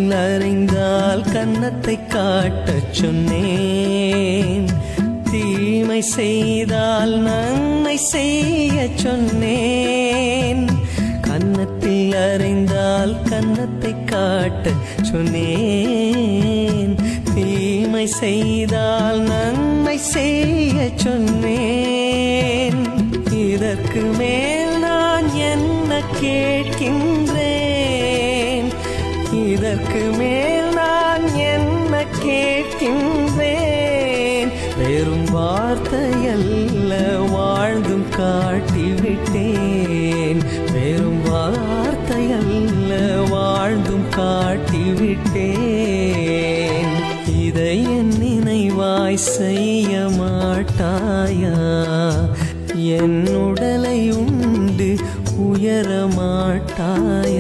கன்னத்தில் அறைந்தால் கன்னத்தை காட்டச் சொன்னேன். தீமை செய்தால் நன்மை செய்ய சொன்னேன். கன்னத்தில் அறைந்தால் கன்னத்தை காட்டச் சொன்னேன். தீமை செய்தால் நன்மை செய்ய சொன்னேன். இதற்கு மேல் நான் என்ன கேட்கின்றேன்? இதற்கு மேல் நான் என்ன கேட்கின்றேன்? வெறும் வார்த்தையல்ல வாழ்ந்தும் காட்டிவிட்டேன். வெறும் வார்த்தையல்ல வாழ்ந்தும் காட்டிவிட்டேன். இதை என் நினைவாய் செய்ய மாட்டாயா? என் உடலை உண்டு உயர மாட்டாயா?